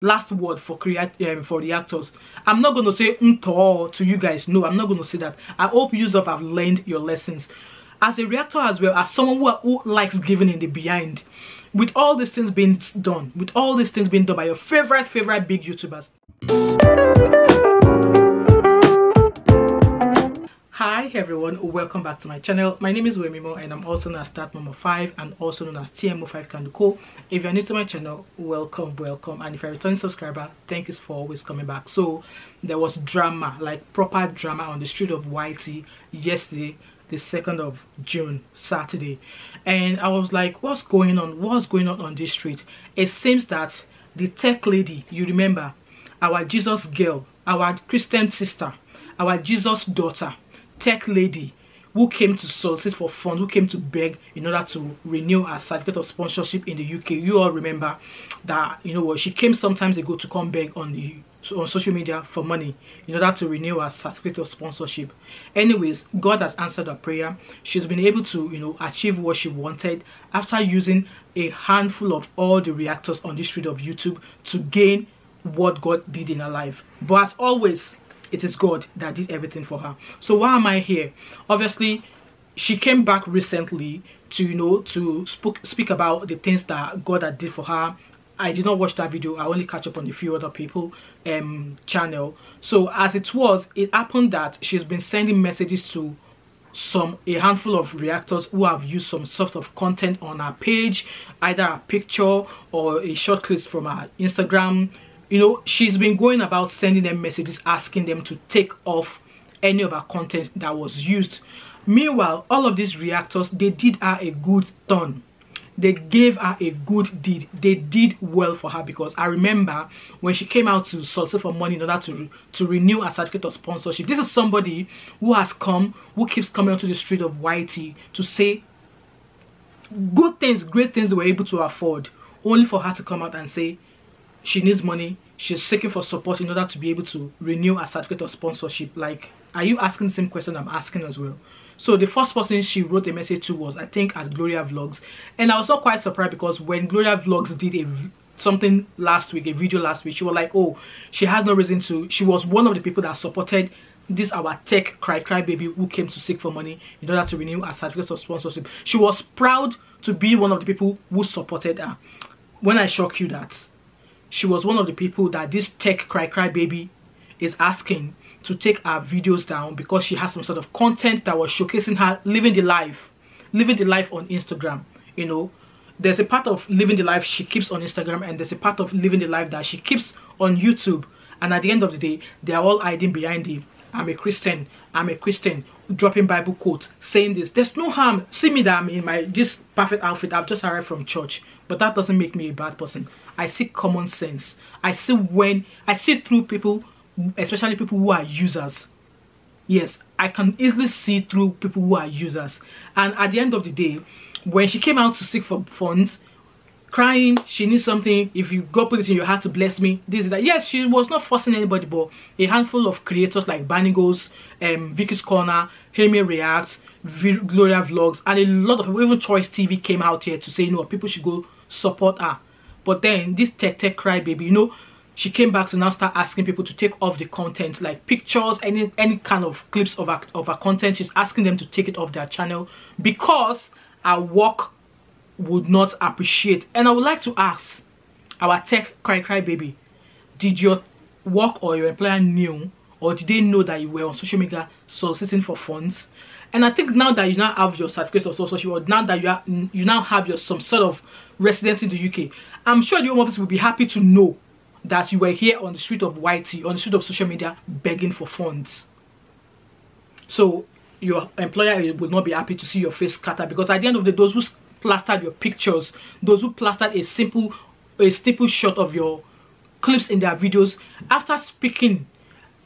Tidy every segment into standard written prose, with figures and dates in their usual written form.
last word for the actors. I'm not going to say to you guys. No, I'm not going to say that. I hope you have learned your lessons. As a reactor as well, as someone who likes giving in the behind, with all these things being done, by your favorite big YouTubers. Hi everyone, welcome back to my channel. My name is Wemimo and I'm also known as Start Mama 5 and also known as TMO5 Kanduko. If you're new to my channel, welcome, and if you're a returning subscriber, thank you for always coming back. So there was drama, like proper drama on the street of YT yesterday, the 2nd of June, Saturday, and I was like, what's going on this street? It seems that the tech lady, you remember, our Jesus girl, our Christian sister, our Jesus daughter, tech lady, who came to solicit for funds, who came to beg in order to renew her certificate of sponsorship in the UK. You all remember that, you know what, she came sometimes ago to come beg on social media for money in order to renew her certificate of sponsorship. Anyways, God has answered her prayer. She's been able to, you know, achieve what she wanted after using a handful of all the reactors on the street of YouTube to gain what God did in her life. But as always, it is God that did everything for her. So why am I here? Obviously, she came back recently to, you know, to speak about the things that God had did for her. I did not watch that video. I only catch up on a few other people channel. So as it happened that she's been sending messages to a handful of reactors who have used some sort of content on her page, either a picture or a short clip from her Instagram. You know, she's been going about sending them messages asking them to take off any of her content that was used. Meanwhile, all of these reactors, they did her a good turn. They gave her a good deed. They did well for her, because I remember when she came out to solicit for money in order to renew her certificate of sponsorship. This is somebody who keeps coming onto the street of YT to say good things, great things they were able to afford, only for her to come out and say she needs money, she's seeking for support in order to be able to renew her certificate of sponsorship. Like, are you asking the same question I'm asking as well? So the first person she wrote a message to was, I think, at Gloria Vlogs, and I was not quite surprised, because when Gloria Vlogs did something last week, a video last week, she was like, oh, she has no reason to. She was one of the people that supported this our tech cry baby who came to seek for money in order to renew her certificate of sponsorship. She was proud to be one of the people who supported her. When I shock you that she was one of the people that this tech cry baby is asking to take her videos down, because she has some sort of content that was showcasing her living the life on Instagram. You know, there's a part of living the life she keeps on Instagram, and there's a part of living the life that she keeps on YouTube. And at the end of the day, they are all hiding behind the I'm a Christian, dropping Bible quotes, saying this. There's no harm. See me that I'm in this perfect outfit. I've just arrived from church, but that doesn't make me a bad person. I see common sense. I see through people, especially people who are users. Yes, I can easily see through people who are users. And at the end of the day, when she came out to seek for funds, crying, she needs something, if you go put it in your heart to bless me, this is that. Yes, she was not forcing anybody, but a handful of creators like Banigos, Vicky's Corner, Hemi React, Gloria Vlogs, and a lot of people, even Choice TV came out here to say, you know, people should go support her. But then this tech cry baby, you know, she came back to now start asking people to take off the content, like pictures, any kind of clips of her content. She's asking them to take it off their channel because her work would not appreciate. And I would like to ask our tech cry baby, did your work or your employer knew, or did they know that you were on social media soliciting for funds? And I think now that you now have your certificate of sponsorship, or now that you now have some sort of residence in the UK, I'm sure the Home Office will be happy to know that you were here on the street of YT, on the street of social media, begging for funds. So your employer will not be happy to see your face scattered, because at the end of the day, those who plastered your pictures, those who plastered a simple shot of your clips in their videos, after speaking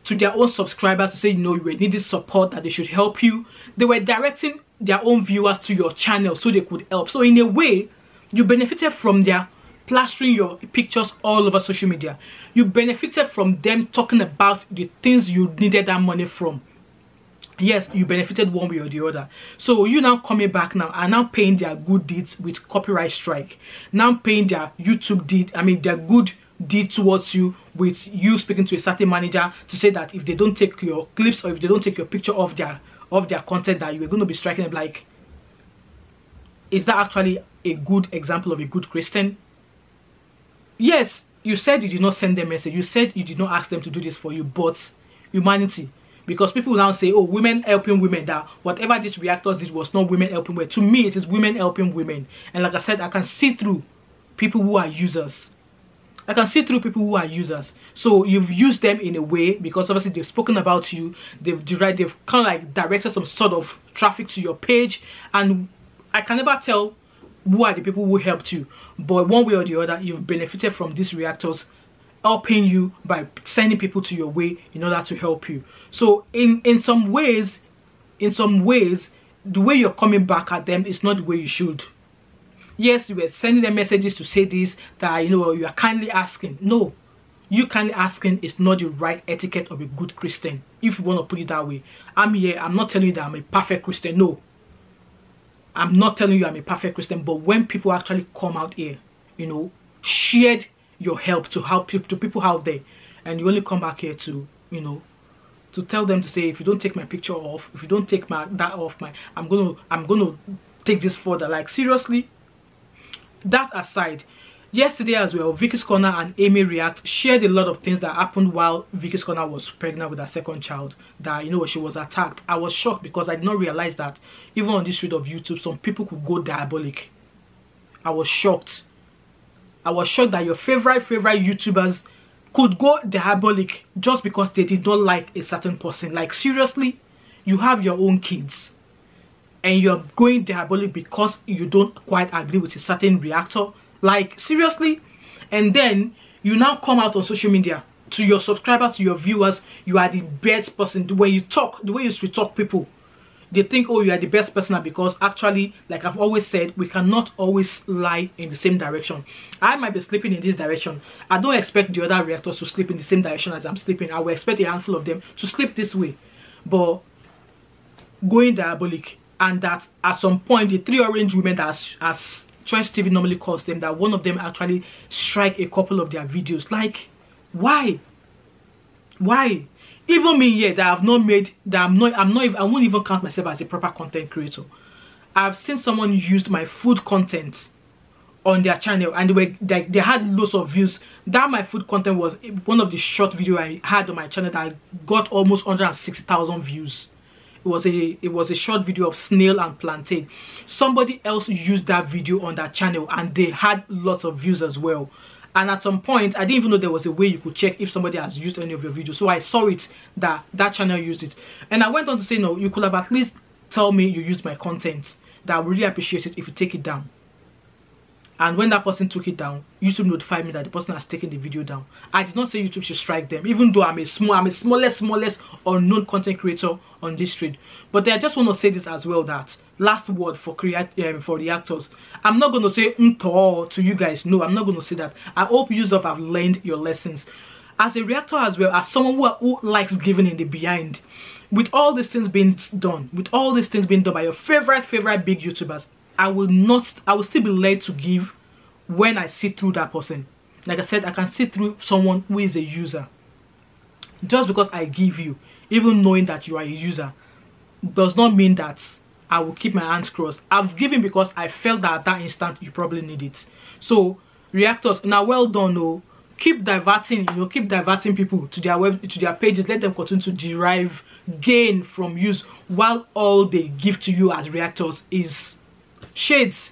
to their own subscribers to say, you know, you will need this support, that they should help you, they were directing their own viewers to your channel so they could help. So in a way, you benefited from their plastering your pictures all over social media. You benefited from them talking about the things you needed that money from. Yes, you benefited one way or the other. So you now coming back now and now paying their good deeds with copyright strike. Now paying their YouTube deed, their good did towards you, with you speaking to a certain manager to say that if they don't take your clips or if they don't take your picture of their content, that you were going to be striking them. Like, is that actually a good example of a good Christian? Yes, you said you did not send them a message. You said you did not ask them to do this for you, but humanity. Because people now say, oh, women helping women, that whatever these reactors did was not women helping women. To me, it is women helping women. And like I said, I can see through people who are users. I can see through people who are users. So you've used them in a way because obviously they've spoken about you. They've kind of like directed some sort of traffic to your page. And I can never tell who are the people who helped you, but one way or the other, you've benefited from these reactors helping you by sending people to your way in order to help you. So in some ways, the way you're coming back at them is not the way you should. Yes, you were sending them messages to say this, that you are kindly asking. No, you kindly asking is not the right etiquette of a good Christian, if you want to put it that way. I'm here, I'm not telling you that I'm a perfect Christian. No, I'm not telling you I'm a perfect Christian, but when people actually come out here, shared your help to help to people out there, and you only come back here to, to tell them to say, if you don't take my picture off, if you don't take that off, I'm gonna take this further. Like, seriously. That aside, yesterday as well, Vicky's Corner and Amy React shared a lot of things that happened while Vicky's Corner was pregnant with her second child. That, she was attacked. I was shocked because I did not realize that even on this street of YouTube, some people could go diabolic. I was shocked. I was shocked that your favorite YouTubers could go diabolic just because they did not like a certain person. Like, seriously, you have your own kids and you're going diabolic because you don't quite agree with a certain reactor. Like, seriously? And then you now come out on social media to your subscribers, to your viewers, you are the best person. When you talk, the way you sweet talk people, they think, oh, you are the best person, because actually, like I've always said, we cannot always lie in the same direction. I might be sleeping in this direction. I don't expect the other reactors to sleep in the same direction as I'm sleeping. I will expect a handful of them to sleep this way. But going diabolic, and that at some point, the three orange women that as Choice TV normally calls them, that one of them actually strike a couple of their videos. Like, why? Why? Even me here, that I've not made, that I won't even count myself as a proper content creator. I've seen someone used my food content on their channel, and they had lots of views. That my food content was one of the short video I had on my channel that got almost 160,000 views. It was a short video of snail and plantain. Somebody else used that video on that channel and they had lots of views as well. And at some point, I didn't even know there was a way you could check if somebody has used any of your videos. So I saw it that channel used it. And I went on to say, no, you could have at least tell me you used my content. That I would really appreciate it if you take it down. And when that person took it down, YouTube notified me that the person has taken the video down. I did not say YouTube should strike them, even though I'm a smallest unknown content creator on this street. But I just want to say this as well, that last word for reactors. I'm not going to say to you guys. No, I'm not going to say that. I hope you have learned your lessons. As a reactor as well, as someone who likes giving in the behind, with all these things being done, by your favorite big YouTubers, I will still be led to give when I see through that person. Like I said, I can see through someone who is a user. Just because I give you, even knowing that you are a user, does not mean that I will keep my hands crossed. I've given because I felt that at that instant you probably need it. So reactors, now well done. No, keep diverting people to their pages. Let them continue to derive gain from use, while all they give to you as reactors is shades,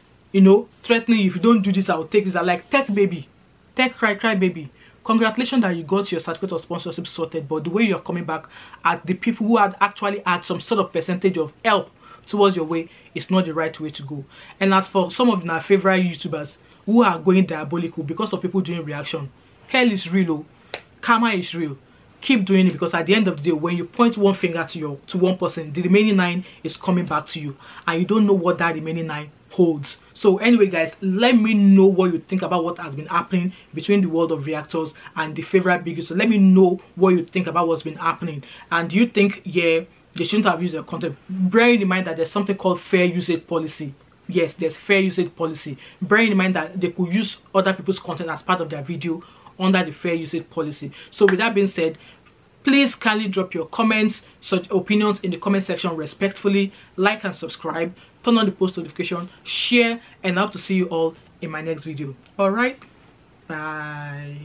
threatening. If you don't do this, I will take this. I like tech baby, tech cry baby. Congratulations that you got your certificate of sponsorship sorted, but the way you're coming back at the people who had actually had some sort of percentage of help towards your way is not the right way to go. And as for some of my favorite YouTubers who are going diabolical because of people doing reaction, hell is real, karma is real. Keep doing it, because at the end of the day, when you point one finger to one person, the remaining 9 is coming back to you, and you don't know what that remaining 9 holds. So anyway, guys, let me know what you think about what has been happening between the world of reactors and the favorite big. So let me know what you think about what's been happening, and do you think they shouldn't have used their content? Bearing in mind that there's something called fair usage policy. Yes, there's fair usage policy. Bearing in mind that they could use other people's content as part of their video under the fair usage policy. So with that being said, please kindly drop your comments, such opinions in the comment section respectfully. Like and subscribe, turn on the post notification, share, and I hope to see you all in my next video. All right, bye.